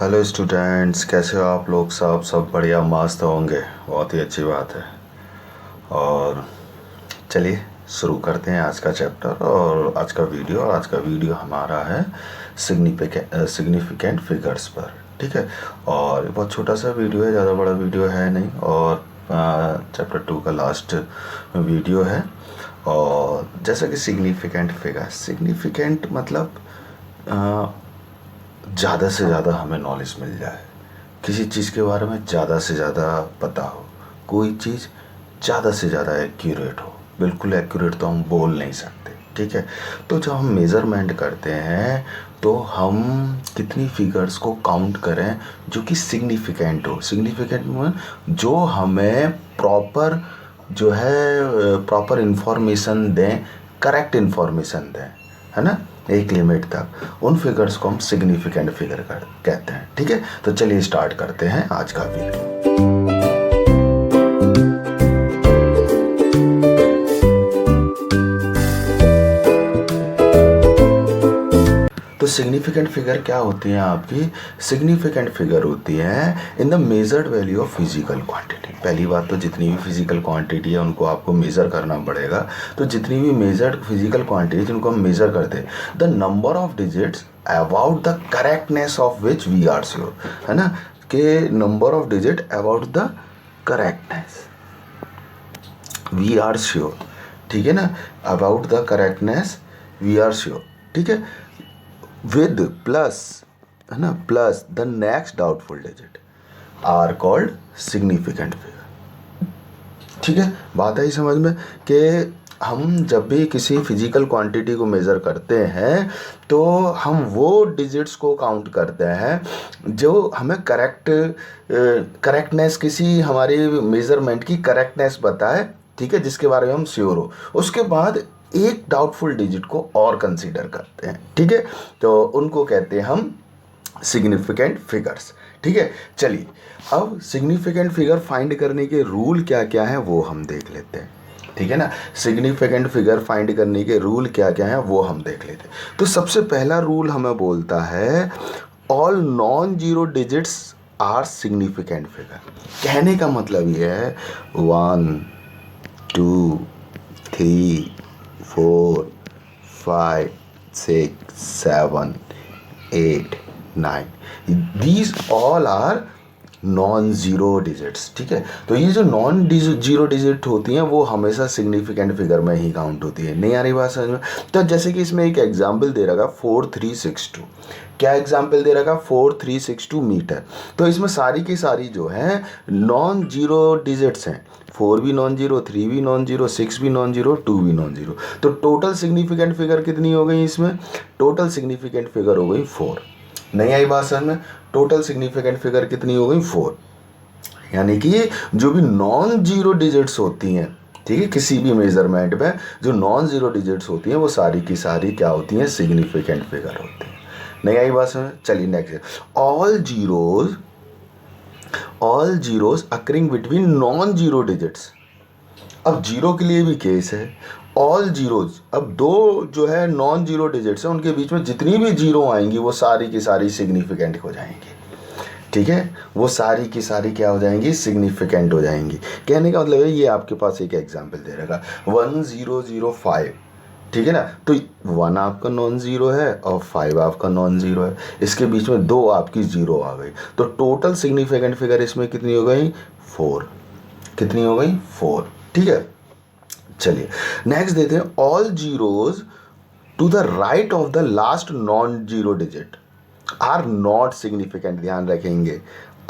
Hello students, कैसे हो आप लोग? सब बढ़िया मस्त होंगे। बहुत ही अच्छी बात है। और चलिए शुरू करते हैं आज का चैप्टर और आज का वीडियो हमारा है सिग्निफिकेंट फिगर्स पर। ठीक है। और ये बहुत छोटा सा वीडियो है, ज़्यादा बड़ा वीडियो है नहीं। और चैप्टर 2 का लास्ट वीडियो है। और जैसा कि सिग्निफिकेंट मतलब ज़्यादा से ज़्यादा हमें नॉलेज मिल जाए, किसी चीज़ के बारे में ज़्यादा से ज़्यादा पता हो, कोई चीज़ ज़्यादा से ज़्यादा एक्यूरेट हो। बिल्कुल एक्यूरेट तो हम बोल नहीं सकते, ठीक है। तो जब हम मेज़रमेंट करते हैं तो हम कितनी फिगर्स को काउंट करें जो कि सिग्निफिकेंट हो। सिग्निफिकेंट में जो हमें प्रॉपर इन्फॉर्मेशन दें, करेक्ट इन्फॉर्मेशन दें, है ना। एक लिमिट तक उन फिगर्स को हम सिग्निफिकेंट फिगर कहते हैं। ठीक है, तो चलिए स्टार्ट करते हैं आज का वीडियो। तो सिग्निफिकेंट फिगर क्या होती हैं आपकी? सिग्निफिकेंट फिगर होती है in the measured value of physical quantity. पहली बात तो जितनी भी फिजिकल क्वांटिटी है उनको आपको मेज़र करना पड़ेगा। तो जितनी भी मेजर्ड फिजिकल क्वांटिटी जिनको हम मेज़र करते हैं, the number of digits about the correctness of which we are sure, है ना, कि number of digit about the correctness we are sure. ठीक है ना, about the correctness we are sure. ठीक है, विद प्लस, है ना, plus the next doubtful digit are called significant figure. ठीक है, बात आई समझ में कि हम जब भी किसी फिजिकल क्वांटिटी को मेज़र करते हैं तो हम वो डिजिट्स को काउंट करते हैं जो हमें करेक्टनेस, किसी हमारी मेज़रमेंट की करेक्टनेस बताए, ठीक है, जिसके बारे में हम श्योर हो। उसके बाद एक डाउटफुल डिजिट को और कंसीडर करते हैं, ठीक है, तो उनको कहते हैं हम सिग्निफिकेंट फिगर्स। ठीक है, चलिए अब सिग्निफिकेंट फिगर फाइंड करने के रूल क्या क्या हैं वो हम देख लेते हैं। ठीक है ना, सिग्निफिकेंट फिगर फाइंड करने के रूल क्या क्या हैं वो हम देख लेते हैं। तो सबसे पहला रूल हमें बोलता है all non zero digits are significant figure. कहने का मतलब ये है 1 2 3 4 5 6 7 8 9, these all are non zero digits. ठीक है, तो ये जो नॉन जीरो डिजिट होती हैं वो हमेशा सिग्निफिकेंट फिगर में ही काउंट होती है। नहीं आ रही बात समझ में? तो जैसे कि इसमें एक एग्जाम्पल दे रखा 4362। क्या एग्जाम्पल दे रखा? 4362 मीटर। तो इसमें सारी की सारी जो है नॉन जीरो डिजिट्स हैं। 4 भी नॉन जीरो, 3 भी नॉन जीरो, 6 भी नॉन जीरो, 2 भी नॉन जीरो। तो टोटल सिग्निफिकेंट फिगर कितनी हो गई इसमें? टोटल सिग्निफिकेंट फिगर हो गई 4। नहीं आई बात समझ में? टोटल सिग्निफिकेंट फिगर कितनी हो गई? 4। यानी कि जो भी नॉन जीरो डिजिट्स होती हैं, ठीक है, किसी भी मेजरमेंट में जो नॉन जीरो डिजिट्स होती हैं वो सारी की सारी क्या होती हैं? सिग्निफिकेंट फिगर होती हैं। नहीं आई बात समझ? चलिए next, all zeros occurring between non zero digits. अब जीरो के लिए भी केस है। ऑल जीरोज, अब दो जो है नॉन जीरो डिजिट्स हैं उनके बीच में जितनी भी जीरो आएंगी वो सारी की सारी सिग्निफिकेंट हो जाएंगी। ठीक है, वो सारी की सारी क्या हो जाएंगी? सिग्निफिकेंट हो जाएंगी। कहने का मतलब है, ये आपके पास एक एग्जांपल दे रहेगा 1005। ठीक है ना, तो 1 आपका नॉन ज़ीरो है और 5 आपका नॉन ज़ीरो है, इसके बीच में 2 आपकी ज़ीरो आ गई। तो टोटल सिग्निफिकेंट फिगर इसमें कितनी हो गई? 4। कितनी हो गई? 4। ठीक है, चलिए नेक्स्ट देते हैं all zeros to the right of the last non zero digit are not significant. ध्यान रखेंगे,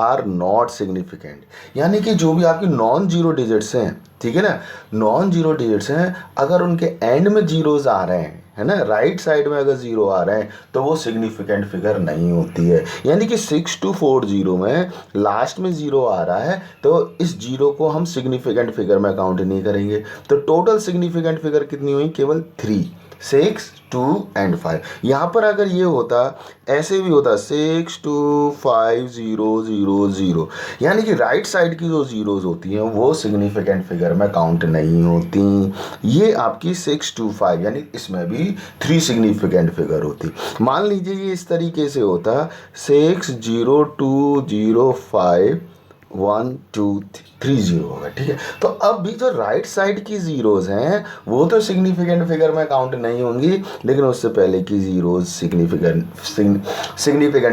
आर नॉट सिग्निफिकेंट, यानी कि जो भी आपकी नॉन जीरो डिजिट्स हैं, ठीक है ना, नॉन जीरो डिजिट्स हैं, अगर उनके एंड में जीरोज आ रहे हैं, है ना, राइट साइड में अगर जीरो आ रहे हैं तो वो सिग्निफिकेंट फिगर नहीं होती है। यानी कि 6240 में लास्ट में जीरो आ रहा है तो इस जीरो को हम सिग्निफिकेंट फिगर में काउंट नहीं करेंगे। तो टोटल सिग्निफिकेंट फिगर कितनी हुई? केवल 3। 6, 2 एंड 5। यहाँ पर अगर ये होता, ऐसे भी होता 6, 2, 5, 0, 0, 0, यानी कि राइट साइड की जो जीरोज होती हैं वो सिग्निफिकेंट फिगर में काउंट नहीं होती। ये आपकी 6, 2, 5 यानी इसमें भी 3 सिग्निफिकेंट फिगर होती। मान लीजिए ये इस तरीके से होता 6, 0, 2, 0, 5, 1, 2, 3 जीरो होगा, ठीक है। तो अब भी जो राइट साइड की जीरोज हैं वो तो सिग्निफिकेंट फिगर में काउंट नहीं होंगी, लेकिन उससे पहले की जीरोज सिग्निफिकेंट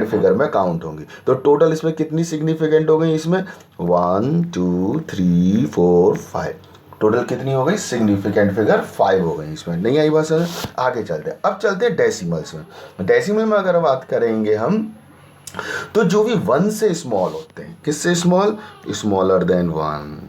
फिगर में काउंट होंगी। तो टोटल इसमें कितनी सिग्निफिकेंट हो गई, इसमें 1, 2, 3, 4, 5, टोटल कितनी हो गई सिग्निफिकेंट फिगर 5 हो गई। इसमें नहीं आई बात समझ? आगे चलते हैं। अब चलते हैं डेसिमल्स में। डेसिमल में अगर बात करेंगे हम, तो जो भी 1 से स्मॉल होते हैं, किससे small, smaller than 1,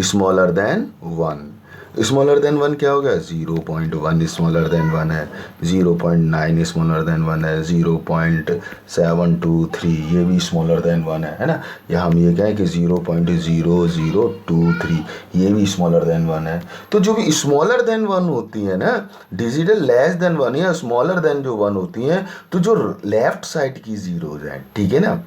smaller than 1, smaller than 1 क्या हो गया, 0.1 स्मॉलर देन 1 है, 0.9 स्मॉलर देन 1 है, 0.723 ये भी स्मॉलर देन 1 है ना। या हम ये कहें कि 0.0023 ये भी स्मॉलर देन 1 है। तो जो भी स्मॉलर देन 1 होती है ना, डिजिटल लेस देन 1 या स्मॉलर देन जो 1 होती हैं, तो जो लेफ्ट साइड की जीरोज हैं, ठीक है ना,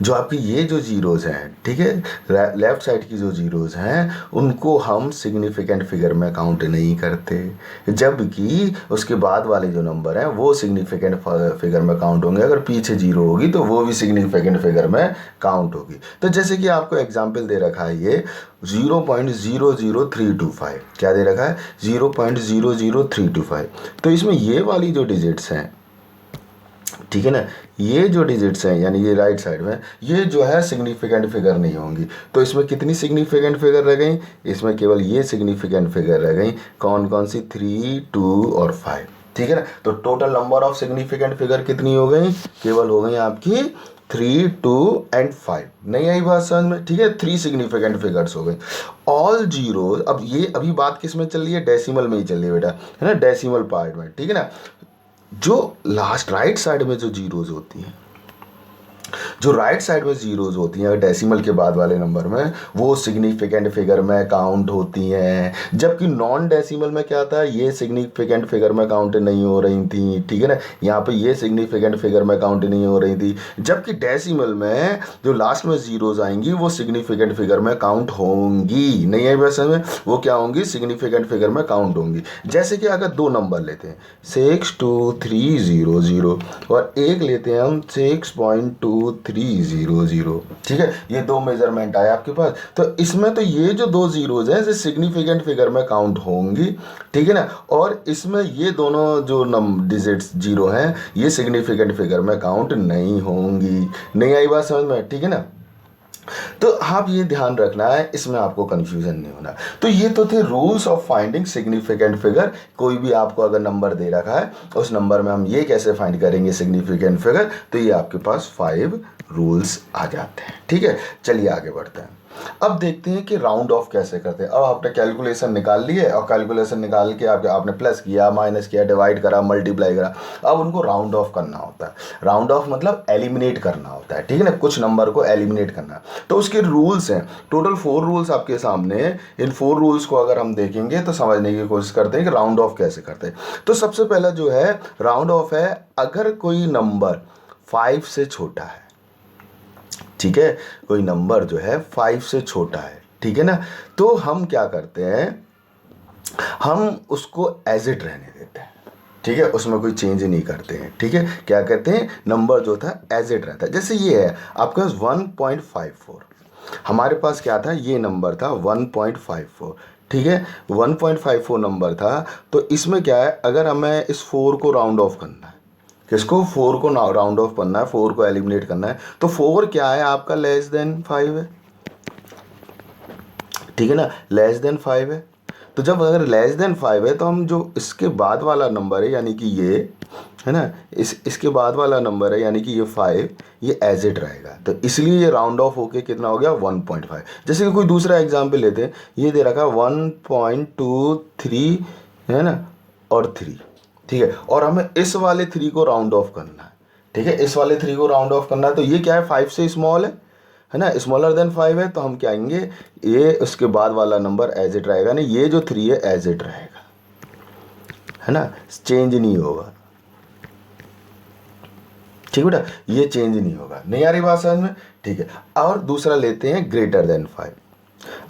जो आपकी ये जो जीरोज हैं, ठीक है, लेफ्ट साइड की जो जीरोज हैं उनको हम सिग्निफिकेंट फिगर में काउंट नहीं करते, जबकि उसके बाद वाले जो नंबर हैं वो सिग्निफिकेंट फिगर में काउंट होंगे। अगर पीछे जीरो होगी तो वो भी सिग्निफिकेंट फिगर में काउंट होगी। तो जैसे कि आपको एग्जाम्पल दे रखा है ये 0.00325, क्या दे रखा है, 0.00325। तो इसमें ये वाली जो डिजिट्स हैं, ठीक है ना, ये जो डिजिट्स हैं यानी ये राइट साइड में, ये जो है सिग्निफिकेंट फिगर नहीं होंगी। तो इसमें कितनी सिग्निफिकेंट फिगर रह गई, इसमें केवल ये सिग्निफिकेंट फिगर रह गई। कौन कौन सी, 3, 2 और 5, ठीक है ना। तो total number of significant figure कितनी हो गई, केवल हो गई आपकी 3, 2 एंड 5। नहीं आई बात समझ में, ठीक है। 3 सिग्निफिकेंट फिगर्स हो गई। ऑल जीरोज, अब ये अभी बात किस में चल रही है, डेसिमल में ही चल रही है बेटा, है ना, डेसिमल पार्ट में, ठीक है ना। जो लास्ट राइट साइड में जो जीरोज होती हैं, जो राइट साइड में जीरोज होती हैं डेसिमल के बाद वाले नंबर में, वो सिग्निफिकेंट फिगर में काउंट होती हैं। जबकि नॉन डेसिमल में क्या था, ये सिग्निफिकेंट फिगर में काउंट नहीं हो रही थी, ठीक है ना। यहाँ पे ये सिग्निफिकेंट फिगर में काउंट नहीं हो रही थी, जबकि डेसिमल में जो लास्ट में जीरोज आएंगी वो सिग्निफिकेंट फिगर में काउंट होंगी। नहीं है वैसे में, वो क्या होंगी, सिग्निफिकेंट फिगर में काउंट होंगी। जैसे कि अगर 2 नंबर लेते हैं 62300 और एक लेते हैं हम 6.2300, ठीक है, ये 2 मेजरमेंट आए आपके पास। तो इसमें तो ये जो 2 जीरोज हैं सिग्निफिकेंट फिगर में काउंट होंगी, ठीक है ना। और इसमें ये दोनों जो डिजिट्स जीरो हैं ये सिग्निफिकेंट फिगर में काउंट नहीं होंगी। नहीं आई बात समझ में, ठीक है ना। तो आप ये ध्यान रखना है, इसमें आपको कंफ्यूजन नहीं होना। तो ये तो थे rules of finding significant figure. कोई भी आपको अगर नंबर दे रखा है, उस नंबर में हम ये कैसे फाइंड करेंगे सिग्निफिकेंट फिगर, तो ये आपके पास 5 रूल्स आ जाते हैं, ठीक है। चलिए आगे बढ़ते हैं। अब देखते हैं कि राउंड ऑफ कैसे करते हैं। अब आपने कैलकुलेशन निकाल ली है और कैलकुलेशन निकाल के आपने प्लस किया, माइनस किया, डिवाइड करा, मल्टीप्लाई करा। अब उनको राउंड ऑफ करना होता है। राउंड ऑफ मतलब एलिमिनेट करना होता है, ठीक है ना, कुछ नंबर को एलिमिनेट करना। तो उसके रूल्स हैं, टोटल 4 रूल्स आपके सामने। इन 4 रूल्स को अगर हम देखेंगे तो समझने की कोशिश करते हैं कि राउंड ऑफ कैसे करते हैं। तो सबसे पहला जो है राउंड ऑफ है, अगर कोई नंबर 5 से छोटा है, ठीक है, कोई नंबर जो है 5 से छोटा है, ठीक है ना, तो हम क्या करते हैं, हम उसको एज इट रहने देते हैं, ठीक है, उसमें कोई चेंज नहीं करते हैं, ठीक है। क्या कहते हैं, नंबर जो था एज इट रहता है। जैसे ये है आपके पास 1.54, हमारे पास क्या था, ये नंबर था 1.54, ठीक है, 1.54 नंबर था। तो इसमें क्या है, अगर हमें इस 4 को राउंड ऑफ करना है, किसको, 4 को राउंड ऑफ करना है, 4 को एलिमिनेट करना है, तो 4 क्या है आपका, लेस देन 5 है, ठीक है ना, लेस देन 5 है। तो जब अगर लेस देन 5 है तो हम जो इसके बाद वाला नंबर है यानी कि ये है ना, इसके बाद वाला नंबर है यानी कि ये 5, ये एज इट रहेगा। तो इसलिए ये राउंड ऑफ होके कितना हो गया, 1.5। जैसे कि कोई दूसरा एग्जाम्पल लेते हैं, ये दे रखा 1.23 है ना, और 3, ठीक है, और हमें इस वाले 3 को राउंड ऑफ करना है, ठीक है, इस वाले 3 को राउंड ऑफ करना है। तो ये क्या है, 5 से स्मॉल है ना, स्मॉलर देन 5 है। तो हम क्या आएंगे, ये उसके बाद वाला नंबर एज इट रहेगा, नहीं, ये जो 3 है एज इट रहेगा, है ना, चेंज नहीं होगा। ठीक बेटा, ये चेंज नहीं होगा। नहीं आ रही बात समझ में? ठीक है। और दूसरा लेते हैं ग्रेटर देन 5।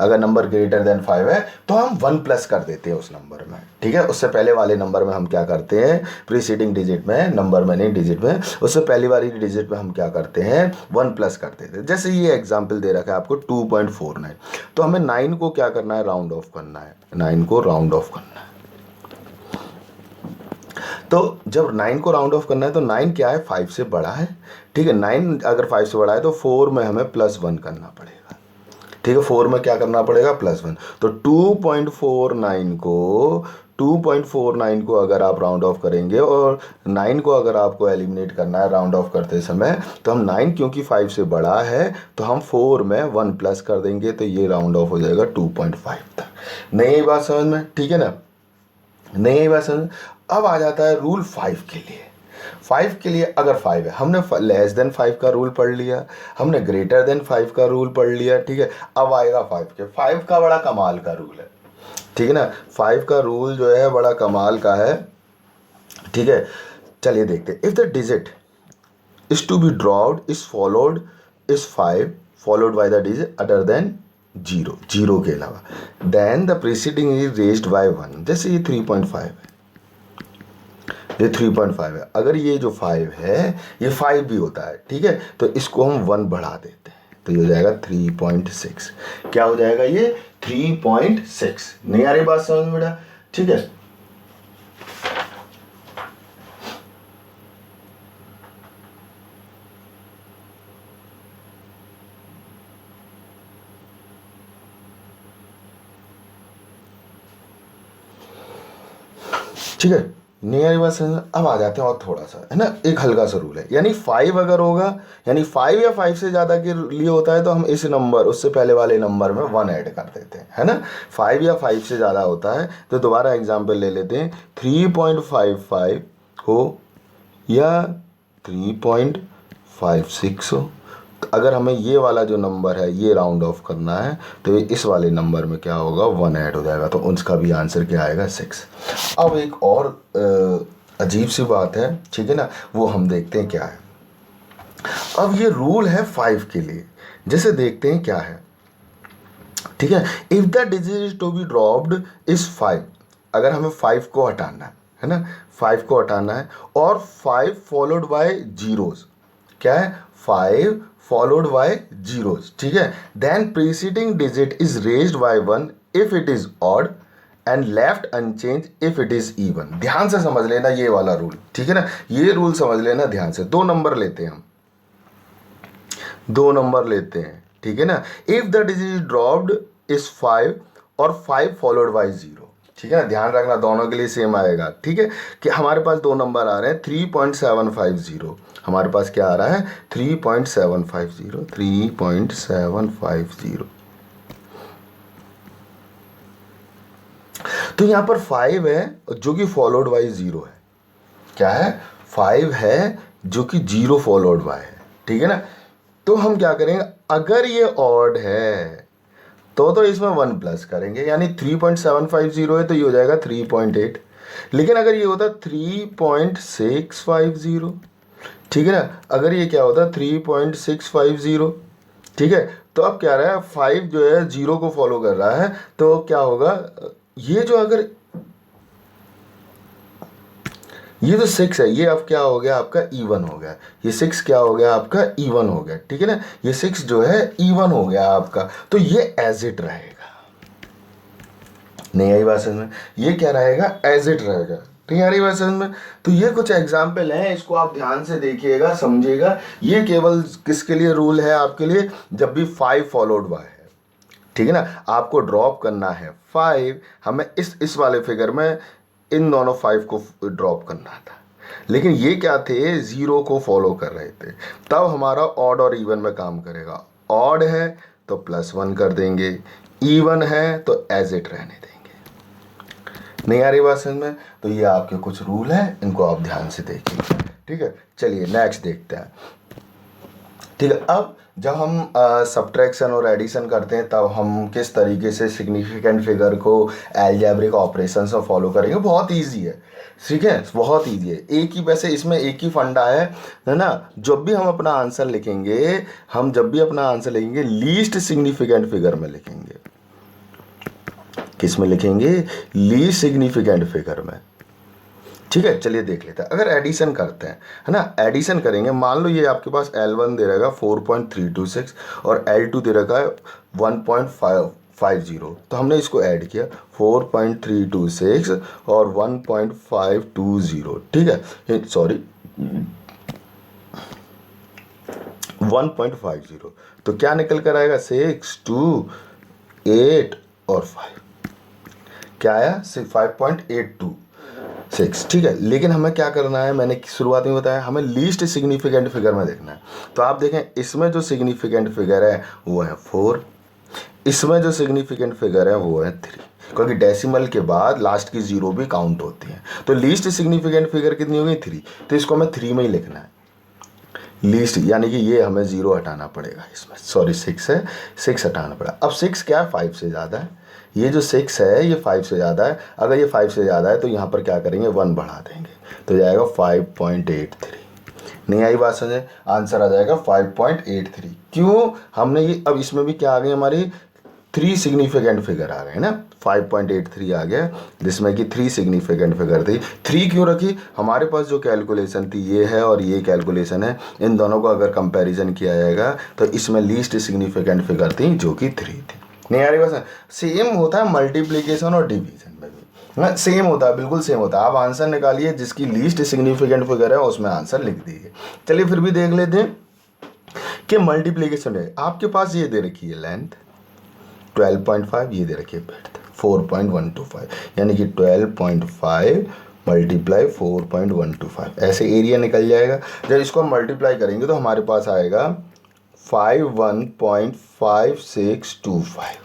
अगर नंबर ग्रेटर देन 5 है तो हम 1 प्लस कर देते हैं उस नंबर में। ठीक है, उससे पहले वाले नंबर में हम क्या करते हैं, प्रीसीडिंग डिजिट में, नंबर में नहीं डिजिट में, उससे पहली वाली डिजिट में हम क्या करते हैं, 1 प्लस कर देते हैं। जैसे ये एग्जाम्पल दे रखा है आपको 2.49, तो हमें 9 को क्या करना है, राउंड ऑफ करना है। 9 को राउंड ऑफ करना है। तो जब 9 को राउंड ऑफ करना है तो 9 क्या है, 5 से बड़ा है। ठीक है, 9 अगर 5 से बड़ा है तो 4 में हमें +1 करना पड़ेगा। ठीक है, 4 में क्या करना पड़ेगा, +1। तो 2.49 को अगर आप राउंड ऑफ करेंगे और 9 को अगर आपको एलिमिनेट करना है राउंड ऑफ करते समय, तो हम 9 क्योंकि 5 से बड़ा है तो हम 4 में 1 प्लस कर देंगे, तो ये राउंड ऑफ हो जाएगा 2.5 तक। नहीं यही बात समझ में? ठीक है ना, नहीं यही बात समझ में? अब आ जाता है रूल 5 के लिए। 5 के लिए अगर 5 है, हमने लेस देन 5 का रूल पढ़ लिया, हमने ग्रेटर देन 5 का रूल पढ़ लिया। ठीक है, अब आएगा 5 के। 5 का बड़ा कमाल का रूल है। ठीक है ना, 5 का रूल जो है बड़ा कमाल का है। ठीक है, चलिए देखते हैं। If the digit is to be dropped is 5 followed by the digit other than 0 के अलावा, then the preceding is raised by 1। जैसे ये 3.5 है, ये 3.5 है। अगर ये जो 5 है ये 5 भी होता है, ठीक है, तो इसको हम 1 बढ़ा देते हैं, तो ये हो जाएगा 3.6। क्या हो जाएगा ये, 3.6। नहीं आ रही बात समझ में बेटा? ठीक है, ठीक है, नहीं आ रही बात समझ में? अब आ जाते हैं और थोड़ा सा, है ना, एक हल्का सा रूल है। यानी 5 अगर होगा, यानी 5 या 5 से ज़्यादा के लिए होता है तो हम इस नंबर, उससे पहले वाले नंबर में 1 ऐड कर देते हैं, है ना। 5 या 5 से ज़्यादा होता है तो दोबारा एग्जांपल ले लेते हैं, 3.55 हो या 3.56 हो। अगर हमें ये वाला जो नंबर है ये राउंड ऑफ करना है तो इस वाले नंबर में क्या होगा, 1 ऐड हो जाएगा, तो उसका भी आंसर क्या आएगा, 6। अब एक और अजीब सी बात है, ठीक है ना, वो हम देखते हैं क्या है। अब ये रूल है 5 के लिए, जैसे देखते हैं क्या है। ठीक है, if the digit is to be dropped is 5। अगर हमें 5 को हटाना है ना, 5 को हटाना है और 5 फॉलोड बाय जीरोस, क्या है, 5 फॉलोड बाय जीरोस। ठीक है, then preceding digit is raised by 1 if it is odd and left unchange if it is even. ध्यान से समझ लेना ये वाला रूल, ठीक है ना, ये रूल समझ लेना ध्यान से। 2 नंबर लेते हैं हम, 2 नंबर लेते हैं, ठीक है ना। If the digit dropped is 5 और 5 फॉलोड बाय 0, ठीक है ना, ध्यान रखना दोनों के लिए सेम आएगा। ठीक है, कि हमारे पास 2 नंबर आ रहे हैं, 3.750, हमारे पास क्या आ रहा है, 3.750, 3.750। तो यहाँ पर 5 है जो कि फॉलोड बाय 0 है, क्या है, 5 है जो कि 0 फॉलोड बाय है, ठीक है ना। तो हम क्या करेंगे, अगर ये ऑड है तो इसमें 1 प्लस करेंगे, यानी 3.750 है तो ये हो जाएगा 3.8। लेकिन अगर ये होता 3.650, ठीक है ना, अगर ये क्या होता 3.650, ठीक है, तो अब क्या रहा है, 5 जो है 0 को फॉलो कर रहा है, तो क्या होगा, ये जो अगर ये तो 6 है, ये अब क्या हो गया आपका इवन हो गया, ये 6 क्या हो गया आपका इवन हो गया, ठीक है ना, ये 6 जो है इवन हो गया आपका, तो ये एज इट रहेगा। नहीं आई बात समझ में, ये क्या रहेगा, एज इट रहेगा। नहीं आ रही बात समझ में? तो ये कुछ एग्जाम्पल हैं, इसको आप ध्यान से देखिएगा, समझिएगा। ये केवल किसके लिए रूल है, आपके लिए, जब भी 5 फॉलोड बाय है, ठीक है ना, आपको ड्रॉप करना है 5, हमें इस वाले फिगर में इन दोनों 5 को ड्रॉप करना था, लेकिन ये क्या थे, 0 को फॉलो कर रहे थे, तब हमारा ऑड और इवन में काम करेगा। ऑड है तो +1 कर देंगे, इवन है तो एज इट रहने देंगे। नहीं आ रही बात समझ में? तो ये आपके कुछ रूल हैं, इनको आप ध्यान से देखिए, ठीक है। चलिए नेक्स्ट देखते हैं। ठीक है। अब जब हम सब्ट्रैक्शन और एडिशन करते हैं तब हम किस तरीके से सिग्निफिकेंट फिगर को अलजेब्रिक ऑपरेशंस में फॉलो करेंगे, बहुत इजी है। ठीक है, बहुत इजी है। एक ही, वैसे इसमें एक ही फंडा है ना। जब भी हम अपना आंसर लिखेंगे, हम जब भी अपना आंसर लिखेंगे लीस्ट सिग्निफिकेंट फिगर में लिखेंगे। किस में लिखेंगे? लीस्ट सिग्निफिकेंट फिगर में। ठीक है, चलिए देख लेते हैं। अगर एडिशन करते हैं, है ना, एडिशन करेंगे, मान लो ये आपके पास L1 दे रहेगा 4.326 और L2 दे रखा है 1.550, तो हमने इसको ऐड किया 4.326 और 1.520। ठीक है, सॉरी 1.50, तो क्या निकल कर आएगा? 6, 2, 8 और 5, क्या आया? 5.826। ठीक है, लेकिन हमें क्या करना है, मैंने शुरुआत में बताया, हमें लीस्ट सिग्निफिकेंट फिगर में देखना है। तो आप देखें, इसमें जो सिग्निफिकेंट फिगर है वो है 4, इसमें जो सिग्निफिकेंट फिगर है वो है 3, क्योंकि डेसिमल के बाद लास्ट की 0 भी काउंट होती है। तो लीस्ट सिग्निफिकेंट फिगर कितनी होगी? 3। तो इसको हमें 3 में ही लिखना है लीस्ट, यानी कि ये हमें 0 हटाना पड़ेगा इसमें, सॉरी 6 है, 6 हटाना पड़ेगा। अब 6 क्या है? 5 से ज़्यादा है। ये जो 6 है ये 5 से ज़्यादा है। अगर ये 5 से ज़्यादा है तो यहाँ पर क्या करेंगे? 1 बढ़ा देंगे, तो जाएगा 5.83। नहीं आई बात समझे? आंसर आ जाएगा 5.83। क्यों? हमने ये, अब इसमें भी क्या आ गई हमारी? 3 सिग्निफिकेंट फिगर आ गए ना, 5.83 आ गया, जिसमें कि 3 सिग्निफिकेंट फिगर थी। 3 क्यों रखी? हमारे पास जो कैलकुलेशन थी ये है और ये कैलकुलेशन है, इन दोनों को अगर कंपैरिजन किया जाएगा तो इसमें लीस्ट सिग्निफिकेंट फिगर थी जो कि 3 थी। नहीं आ रही बस? सेम होता है मल्टीप्लीकेशन और डिवीजन में भी, ना सेम होता है, बिल्कुल सेम होता है। आप आंसर निकालिए, जिसकी लीस्ट सिग्निफिकेंट फिगर है उसमें आंसर लिख दीजिए। चलिए फिर भी देख लेते हैं कि मल्टीप्लीकेशन है। आपके पास ये दे रखी है लेंथ 12.5, ये दे रखी है ब्रेड्थ 4.125, यानी कि 12.5 मल्टीप्लाई 4.125, ऐसे एरिया निकल जाएगा। जब इसको हम मल्टीप्लाई करेंगे तो हमारे पास आएगा 51.5625।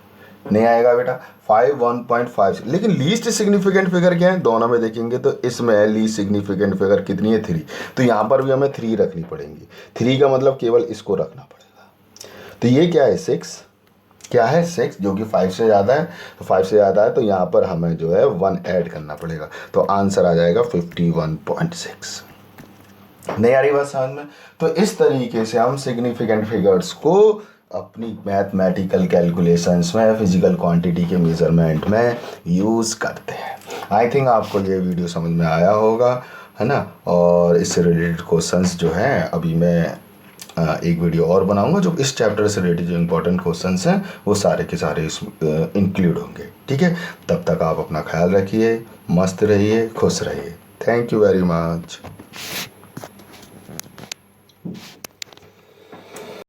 नहीं आएगा बेटा? 51.5। लेकिन लीस्ट सिग्निफिकेंट फिगर क्या है? दोनों में देखेंगे तो इसमें है लीस्ट सिग्निफिकेंट फिगर कितनी है? 3। तो यहाँ पर भी हमें 3 रखनी पड़ेंगी। 3 का मतलब केवल इसको रखना पड़ेगा। तो ये क्या है? 6। क्या है? 6, जो कि 5 से ज़्यादा है। तो 5 से ज़्यादा है तो यहाँ पर हमें जो है 1 ऐड करना पड़ेगा, तो आंसर आ जाएगा 51.6। नहीं आ रही बात समझ में? तो इस तरीके से हम सिग्निफिकेंट फिगर्स को अपनी मैथमेटिकल कैलकुलेशंस में, फिजिकल क्वांटिटी के मेजरमेंट में यूज़ करते हैं। आई थिंक आपको ये वीडियो समझ में आया होगा, है ना। और इससे रिलेटेड क्वेश्चंस जो हैं अभी मैं एक वीडियो और बनाऊंगा, जो इस चैप्टर से रिलेटेड जो इंपॉर्टेंट क्वेश्चंस हैं वो सारे के सारे इस इंक्लूड होंगे। ठीक है, तब तक आप अपना ख्याल रखिए, मस्त रहिए, खुश रहिए। Thank you very much.